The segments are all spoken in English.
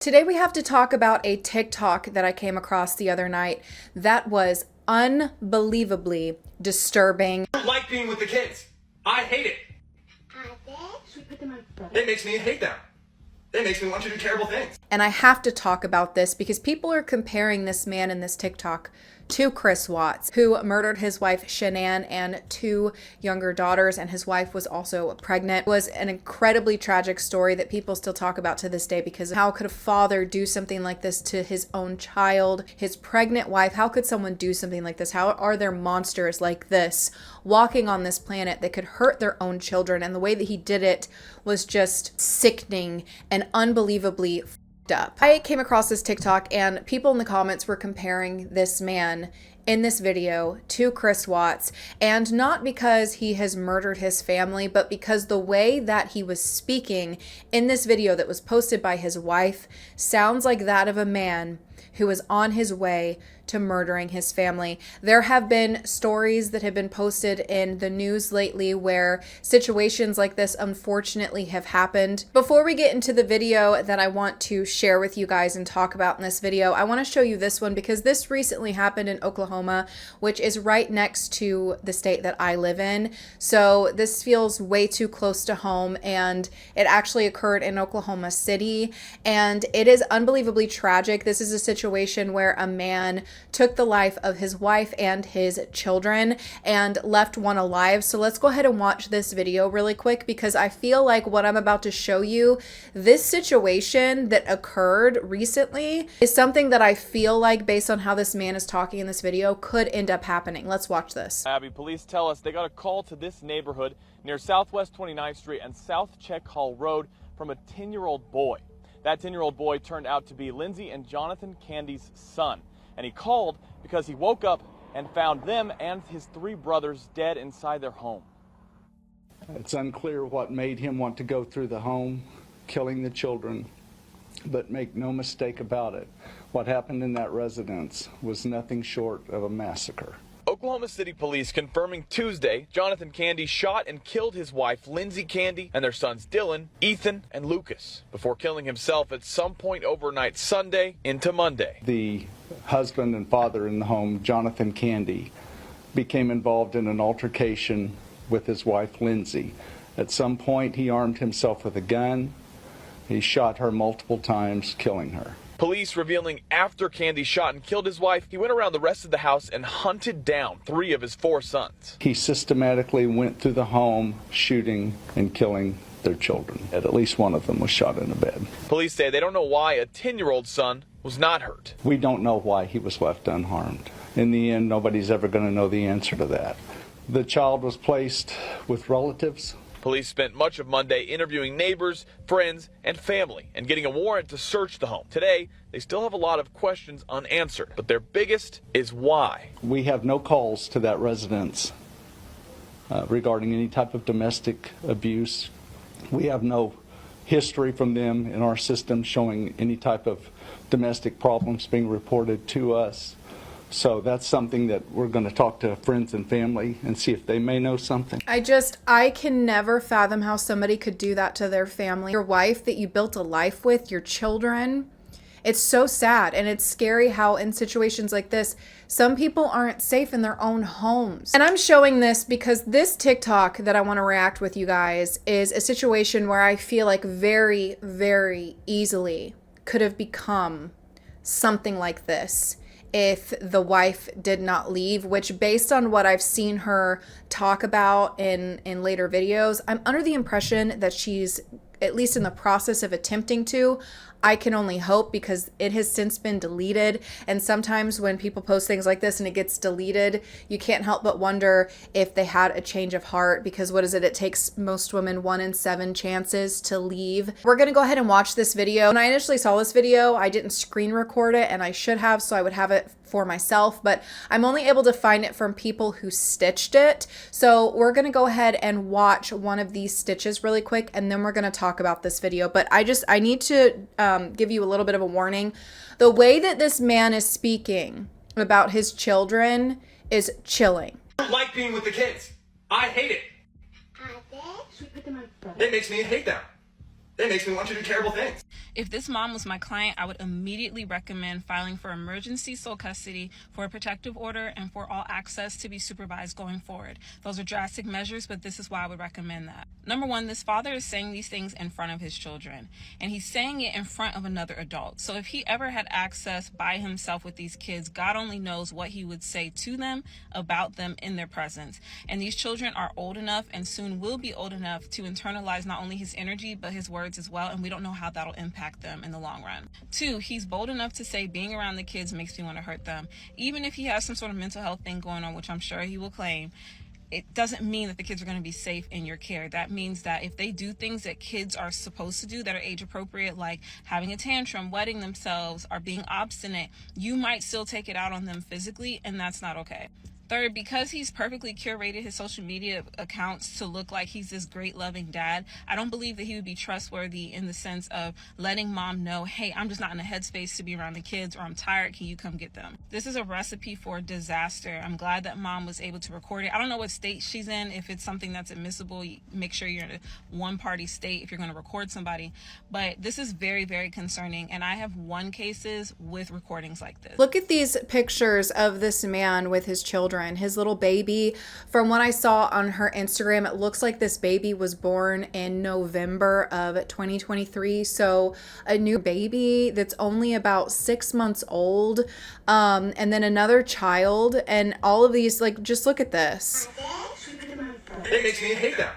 Today we have to talk about a TikTok that I came across the other night that was unbelievably disturbing. I don't like being with the kids. I hate it. It makes me hate them. It makes me want to do terrible things. And I have to talk about this because people are comparing this man in this TikTok to Chris Watts, who murdered his wife Shanann and two younger daughters, and his wife was also pregnant. It was an incredibly tragic story that people still talk about to this day, because how could a father do something like this to his own child, his pregnant wife? How could someone do something like this? How are there monsters like this walking on this planet that could hurt their own children? And the way that he did it was just sickening and unbelievably up. I came across this TikTok and people in the comments were comparing this man in this video to Chris Watts, and not because he has murdered his family, but because the way that he was speaking in this video that was posted by his wife sounds like that of a man who is on his way to murdering his family. There have been stories that have been posted in the news lately where situations like this unfortunately have happened. Before we get into the video that I want to share with you guys and talk about in this video, I want to show you this one because this recently happened in Oklahoma, which is right next to the state that I live in. So this feels way too close to home, and it actually occurred in Oklahoma City, and it is unbelievably tragic. This is a situation where a man took the life of his wife and his children and left one alive. So let's go ahead and watch this video really quick, because I feel like what I'm about to show you, this situation that occurred recently, is something that I feel like, based on how this man is talking in this video, could end up happening. Let's watch this. Abby, police tell us they got a call to this neighborhood near Southwest 29th Street and South Check Hall Road from a 10-year-old boy. That 10-year-old boy turned out to be Lindsay and Jonathan Candy's son. And he called because he woke up and found them and his three brothers dead inside their home. It's unclear what made him want to go through the home, killing the children, but make no mistake about it, what happened in that residence was nothing short of a massacre. Oklahoma City police confirming Tuesday Jonathan Candy shot and killed his wife Lindsay Candy and their sons Dylan, Ethan, and Lucas before killing himself at some point overnight Sunday into Monday. The husband and father in the home, Jonathan Candy, became involved in an altercation with his wife Lindsay. At some point he armed himself with a gun. He shot her multiple times, killing her. Police revealing after Candy shot and killed his wife, he went around the rest of the house and hunted down three of his four sons. He systematically went through the home, shooting and killing their children. At least one of them was shot in the bed. Police say they don't know why a 10-year-old son was not hurt. We don't know why he was left unharmed. In the end, nobody's ever going to know the answer to that. The child was placed with relatives. Police spent much of Monday interviewing neighbors, friends, and family and getting a warrant to search the home. Today, they still have a lot of questions unanswered, but their biggest is why. We have no calls to that residence regarding any type of domestic abuse. We have no history from them in our system showing any type of domestic problems being reported to us. So that's something that we're going to talk to friends and family and see if they may know something. I can never fathom how somebody could do that to their family. Your wife that you built a life with, your children. It's so sad, and it's scary how in situations like this, some people aren't safe in their own homes. And I'm showing this because this TikTok that I want to react with you guys is a situation where I feel like very, very easily could have become something like this if the wife did not leave, which, based on what I've seen her talk about in later videos, I'm under the impression that she's at least in the process of attempting to. I can only hope, because it has since been deleted. And sometimes when people post things like this and it gets deleted, you can't help but wonder if they had a change of heart, because what is it? It takes most women 1 in 7 chances to leave. We're going to go ahead and watch this video. When I initially saw this video, I didn't screen record it, and I should have, so I would have it for myself, but I'm only able to find it from people who stitched it. So we're going to go ahead and watch one of these stitches really quick, and then we're going to talk about this video. But I need to give you a little bit of a warning. The way that this man is speaking about his children is chilling. I don't like being with the kids. I hate it. It makes me hate them. It makes me want to do terrible things. If this mom was my client, I would immediately recommend filing for emergency sole custody, for a protective order, and for all access to be supervised going forward. Those are drastic measures, but this is why I would recommend that. Number one, this father is saying these things in front of his children, and he's saying it in front of another adult. So if he ever had access by himself with these kids, God only knows what he would say to them, about them, in their presence. And these children are old enough and soon will be old enough to internalize not only his energy, but his words as well, and we don't know how that'll impact them in the long run. Two, he's bold enough to say being around the kids makes me want to hurt them. Even if he has some sort of mental health thing going on, which I'm sure he will claim, it doesn't mean that the kids are going to be safe in your care. That means that if they do things that kids are supposed to do that are age appropriate, like having a tantrum, wetting themselves, or being obstinate, you might still take it out on them physically, and that's not okay. Third, because he's perfectly curated his social media accounts to look like he's this great loving dad, I don't believe that he would be trustworthy in the sense of letting mom know, hey, I'm just not in a headspace to be around the kids, or I'm tired, can you come get them? This is a recipe for disaster. I'm glad that mom was able to record it. I don't know what state she's in. If it's something that's admissible, make sure you're in a one-party state if you're going to record somebody. But this is very, very concerning, and I have won cases with recordings like this. Look at these pictures of this man with his children. His little baby. From what I saw on her Instagram, it looks like this baby was born in November of 2023. So a new baby that's only about 6 months old. And then another child, and all of these, like, just look at this. It makes me hate them.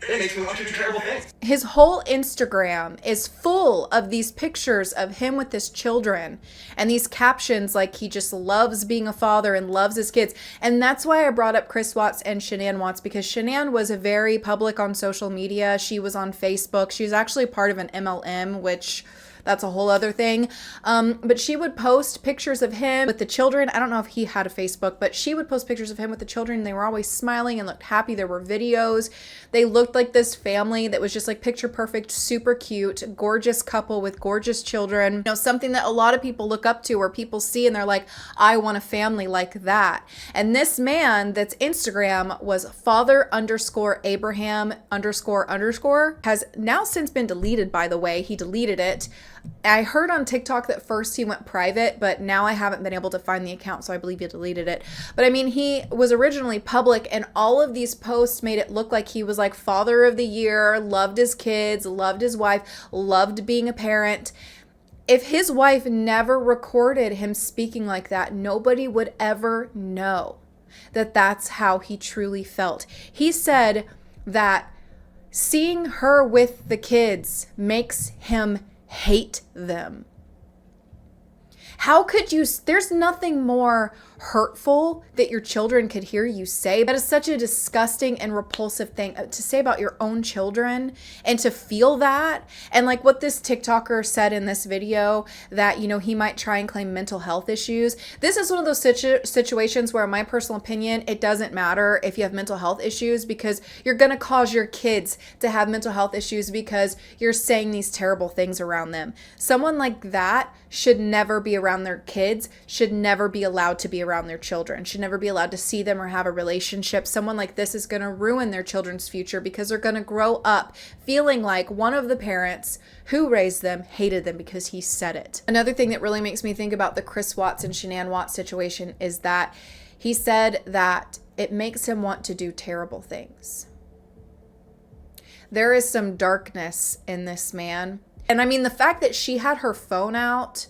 It makes me want to do terrible things. His whole Instagram is full of these pictures of him with his children and these captions like he just loves being a father and loves his kids. And that's why I brought up Chris Watts and Shanann Watts, because Shanann was very public on social media. She was on Facebook. She was actually part of an MLM, which that's a whole other thing. But she would post pictures of him with the children. I don't know if he had a Facebook, but she would post pictures of him with the children. They were always smiling and looked happy. There were videos. They looked like this family that was just like picture perfect, super cute, gorgeous couple with gorgeous children. You know, something that a lot of people look up to, or people see and they're like, I want a family like that. And this man that's Instagram was father_Abraham__ has now since been deleted, by the way. He deleted it. I heard on TikTok that first he went private, but now I haven't been able to find the account, so I believe he deleted it. But I mean, he was originally public, and all of these posts made it look like he was like father of the year, loved his kids, loved his wife, loved being a parent. If his wife never recorded him speaking like that, nobody would ever know that that's how he truly felt. He said that seeing her with the kids makes him hate them. How could you? There's nothing more hurtful that your children could hear you say. That is such a disgusting and repulsive thing to say about your own children, and to feel that. And like what this TikToker said in this video, that, you know, he might try and claim mental health issues. This is one of those situations where, in my personal opinion, it doesn't matter if you have mental health issues, because you're going to cause your kids to have mental health issues because you're saying these terrible things around them. Someone like that should never be around their kids, should never be allowed to be around their children, should never be allowed to see them or have a relationship. Someone like this is going to ruin their children's future, because they're going to grow up feeling like one of the parents who raised them hated them because he said it. Another thing that really makes me think about the Chris Watts and Shanann Watts situation is that he said that it makes him want to do terrible things. There is some darkness in this man. And I mean, the fact that she had her phone out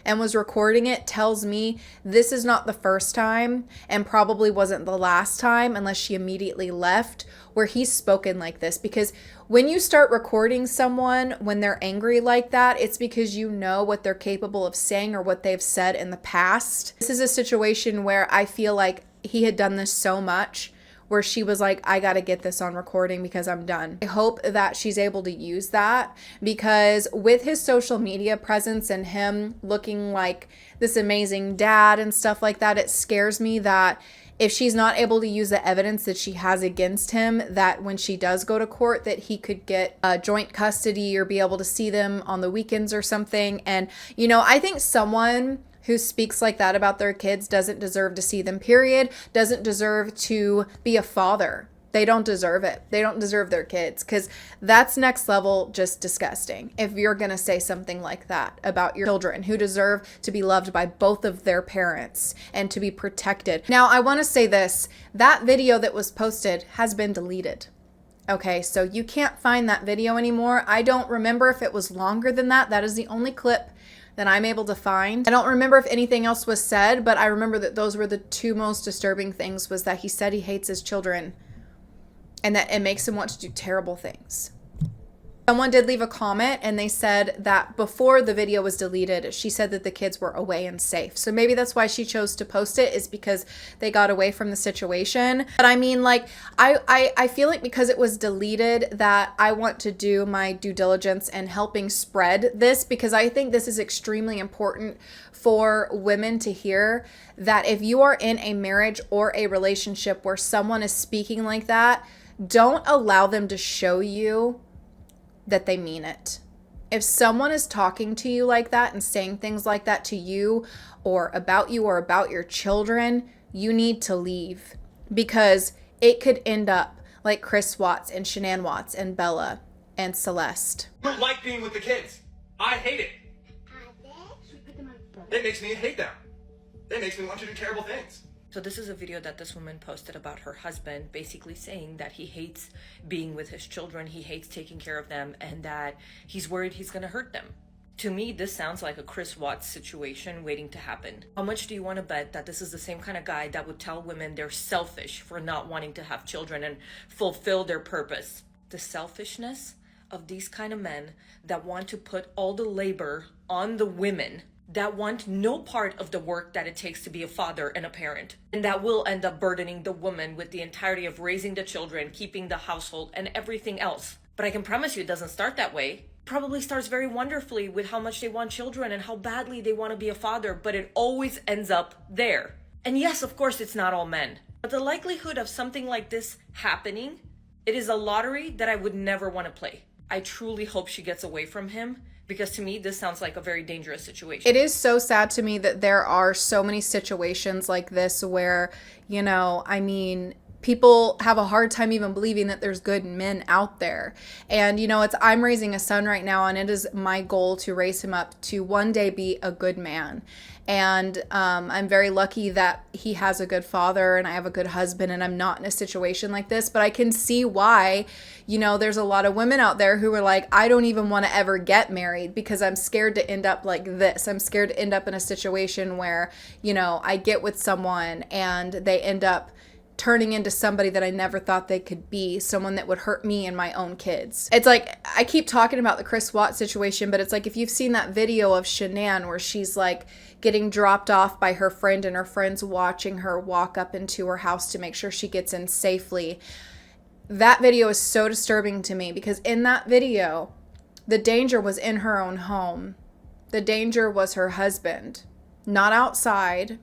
and was recording it tells me this is not the first time, and probably wasn't the last time, unless she immediately left, where he's spoken like this. Because when you start recording someone when they're angry like that, it's because you know what they're capable of saying or what they've said in the past. This is a situation where I feel like he had done this so much, where she was like, I got to get this on recording because I'm done. I hope that she's able to use that, because with his social media presence and him looking like this amazing dad and stuff like that, it scares me that if she's not able to use the evidence that she has against him, that when she does go to court, that he could get joint custody or be able to see them on the weekends or something. And, you know, I think someone who speaks like that about their kids doesn't deserve to see them, period, doesn't deserve to be a father They don't deserve it. They don't deserve their kids, because that's next level just disgusting. If you're going to say something like that about your children who deserve to be loved by both of their parents and to be protected. Now, I want to say this. That video that was posted has been deleted. Okay, so you can't find that video anymore. I don't remember if it was longer than that. That is the only clip that I'm able to find. I don't remember if anything else was said, but I remember that those were the two most disturbing things, was that he said he hates his children and that it makes him want to do terrible things. Someone did leave a comment and they said that before the video was deleted, she said that the kids were away and safe. So maybe that's why she chose to post it, is because they got away from the situation. But I mean, like, I feel like because it was deleted that I want to do my due diligence in helping spread this, because I think this is extremely important for women to hear, that if you are in a marriage or a relationship where someone is speaking like that, don't allow them to show you that they mean it. If someone is talking to you like that and saying things like that to you or about your children, you need to leave, because it could end up like Chris Watts and Shanann Watts and Bella and Celeste. I don't like being with the kids. I hate it. It makes me hate them. It makes me want to do terrible things. So this is a video that this woman posted about her husband, basically saying that he hates being with his children, he hates taking care of them, and that he's worried he's going to hurt them. To me, this sounds like a Chris Watts situation waiting to happen. How much do you want to bet that this is the same kind of guy that would tell women they're selfish for not wanting to have children and fulfill their purpose? The selfishness of these kind of men that want to put all the labor on the women, that want no part of the work that it takes to be a father and a parent, and that will end up burdening the woman with the entirety of raising the children, keeping the household, and everything else. But I can promise you it doesn't start that way. It probably starts very wonderfully with how much they want children and how badly they want to be a father, but it always ends up there. And yes, of course, it's not all men, but the likelihood of something like this happening, it is a lottery that I would never want to play. I truly hope she gets away from him, because to me, this sounds like a very dangerous situation. It is so sad to me that there are so many situations like this where, you know, I mean, people have a hard time even believing that there's good men out there. And, you know, I'm raising a son right now, and it is my goal to raise him up to one day be a good man. And I'm very lucky that he has a good father and I have a good husband, and I'm not in a situation like this. But I can see why, you know, there's a lot of women out there who are like, I don't even want to ever get married because I'm scared to end up like this. I'm scared to end up in a situation where, you know, I get with someone and they end up turning into somebody that I never thought they could be, someone that would hurt me and my own kids. It's like, I keep talking about the Chris Watts situation, but it's like, if you've seen that video of Shanann where she's like getting dropped off by her friend and her friend's watching her walk up into her house to make sure she gets in safely. That video is so disturbing to me, because in that video, the danger was in her own home. The danger was her husband, not outside.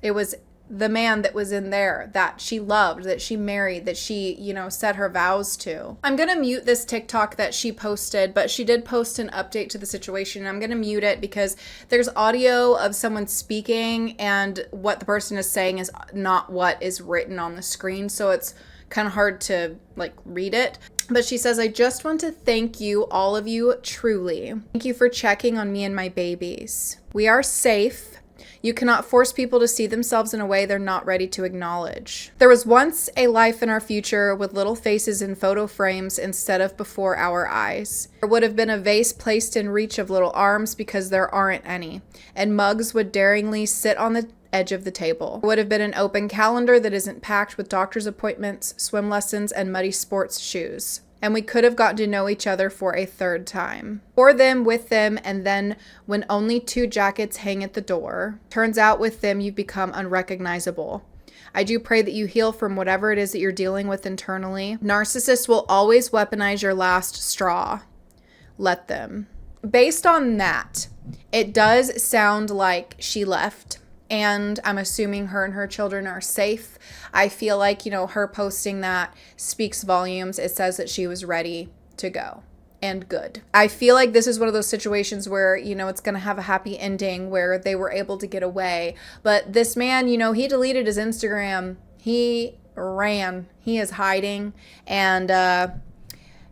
It was the man that was in there that she loved, that she married, that she, you know, said her vows to. I'm going to mute this TikTok that she posted, but she did post an update to the situation. I'm going to mute it because there's audio of someone speaking and what the person is saying is not what is written on the screen. So it's kind of hard to like read it. But she says, I just want to thank you, all of you, truly. Thank you for checking on me and my babies. We are safe. You cannot force people to see themselves in a way they're not ready to acknowledge. There was once a life in our future with little faces in photo frames instead of before our eyes. There would have been a vase placed in reach of little arms because there aren't any, and mugs would daringly sit on the edge of the table. There would have been an open calendar that isn't packed with doctor's appointments, swim lessons, and muddy sports shoes. And we could have gotten to know each other for a third time. For them, with them, and then when only 2 jackets hang at the door. Turns out with them you've become unrecognizable. I do pray that you heal from whatever it is that you're dealing with internally. Narcissists will always weaponize your last straw. Let them. Based on that, it does sound like she left. And I'm assuming her and her children are safe. I feel like, you know, her posting that speaks volumes. It says that she was ready to go and good. I feel like this is one of those situations where, you know, it's going to have a happy ending where they were able to get away. But this man, you know, he deleted his Instagram. He ran. He is hiding. And,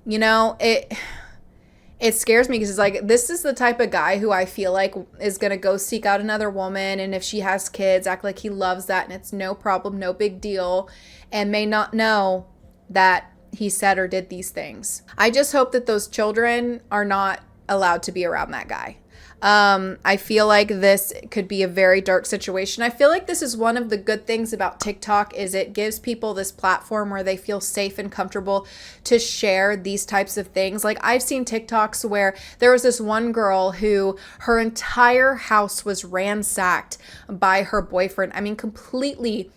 you know, it scares me because it's like, this is the type of guy who I feel like is going to go seek out another woman. And if she has kids, act like he loves that. And it's no problem, no big deal. And may not know that he said or did these things. I just hope that those children are not allowed to be around that guy. I feel like this could be a very dark situation. I feel like this is one of the good things about TikTok is it gives people this platform where they feel safe and comfortable to share these types of things. Like I've seen TikToks where there was this one girl who her entire house was ransacked by her boyfriend. I mean, completely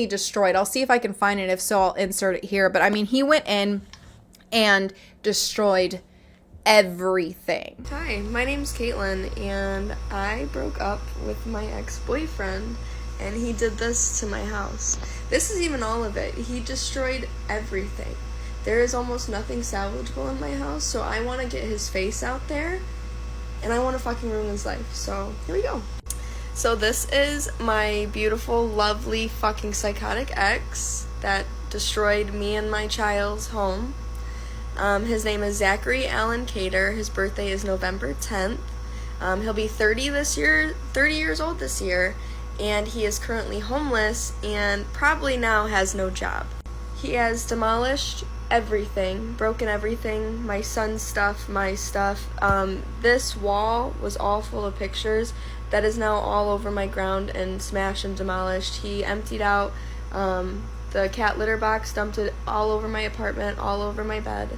destroyed. I'll see if I can find it. If so, I'll insert it here. But I mean, he went in and destroyed everything. Hi, my name's Caitlin, and I broke up with my ex-boyfriend, and he did this to my house. This is even all of it. He destroyed everything. There is almost nothing salvageable in my house, so I want to get his face out there, and I want to fucking ruin his life. So here we go. So this is my beautiful, lovely, fucking psychotic ex that destroyed me and my child's home. His name is Zachary Allen Cater. His birthday is November 10th. He'll be 30 years old this year, and he is currently homeless and probably now has no job. He has demolished everything, broken everything, my son's stuff, my stuff. This wall was all full of pictures that is now all over my ground and smashed and demolished. He emptied out the cat litter box, dumped it all over my apartment, all over my bed,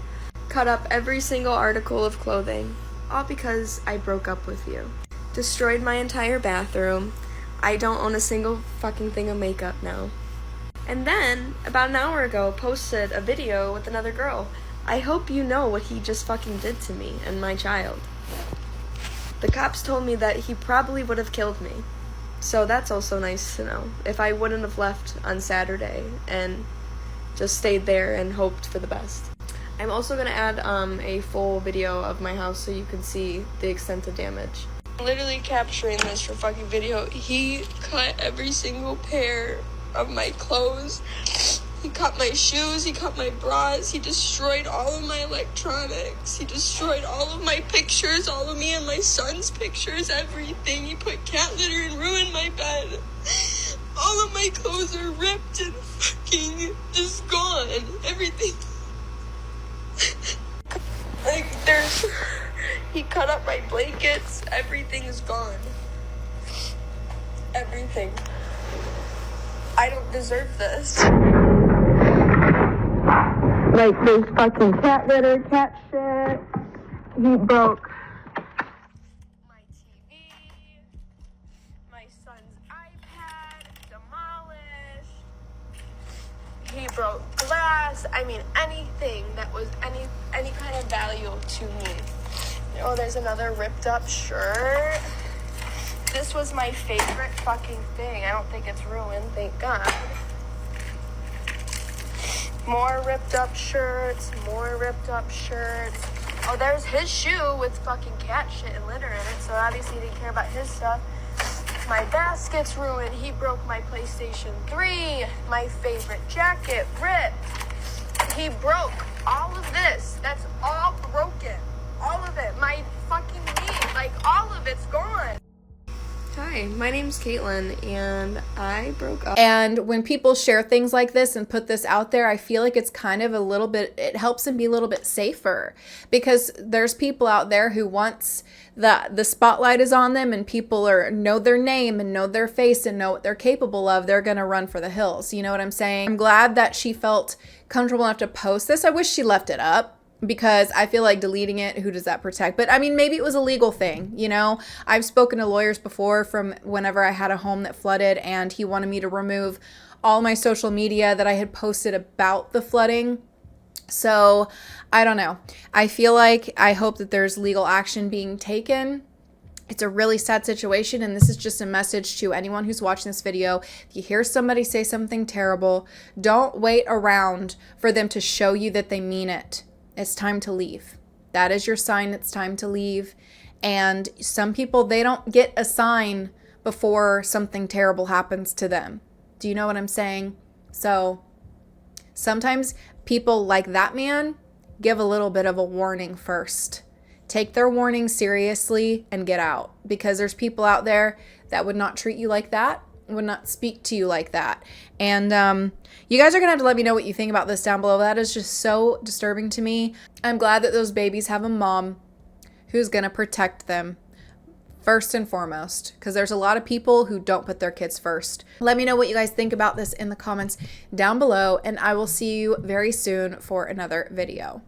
cut up every single article of clothing, all because I broke up with you. Destroyed my entire bathroom. I don't own a single fucking thing of makeup now. And then, about an hour ago, posted a video with another girl. I hope you know what he just fucking did to me and my child. The cops told me that he probably would have killed me. So that's also nice to know. If I wouldn't have left on Saturday and just stayed there and hoped for the best. I'm also going to add a full video of my house so you can see the extent of damage. Literally capturing this for fucking video. He cut every single pair of my clothes. He cut my shoes, he cut my bras, he destroyed all of my electronics, he destroyed all of my pictures, all of me and my son's pictures, everything. He put cat litter and ruined my bed. All of my clothes are ripped and fucking just gone. Everything. Like, he cut up my blankets, everything is gone. Everything. I don't deserve this. Like, there's fucking cat litter, cat shit. He broke my TV, my son's iPad, demolished. He broke glass. I mean, anything that was any kind of value to me. Oh, there's another ripped up shirt. This was my favorite fucking thing. I don't think it's ruined, thank God. More ripped up shirts, more ripped up shirts. Oh, there's his shoe with fucking cat shit and litter in it, so obviously he didn't care about his stuff. My basket's ruined. He broke my PlayStation 3. My favorite jacket ripped. He broke all of this. That's all broken. All of it. My fucking knee. Like, all of it's gone. Hi, my name's Caitlin, and I broke up. And when people share things like this and put this out there, I feel like it's kind of a little bit, it helps them be a little bit safer, because there's people out there who once the spotlight is on them and people know their name and know their face and know what they're capable of, they're going to run for the hills. You know what I'm saying? I'm glad that she felt comfortable enough to post this. I wish she left it up, because I feel like deleting it, who does that protect? But I mean, maybe it was a legal thing, you know? I've spoken to lawyers before from whenever I had a home that flooded, and he wanted me to remove all my social media that I had posted about the flooding. So I don't know. I hope that there's legal action being taken. It's a really sad situation, and this is just a message to anyone who's watching this video. If you hear somebody say something terrible, don't wait around for them to show you that they mean it. It's time to leave. That is your sign. It's time to leave. And some people, they don't get a sign before something terrible happens to them. Do you know what I'm saying? So sometimes people like that man give a little bit of a warning first. Take their warning seriously and get out, because there's people out there that would not treat you like that, would not speak to you like that. And you guys are gonna have to let me know what you think about this down below. That is just so disturbing to me. I'm glad that those babies have a mom who's gonna protect them first and foremost, because there's a lot of people who don't put their kids first. Let me know what you guys think about this in the comments down below, and I will see you very soon for another video.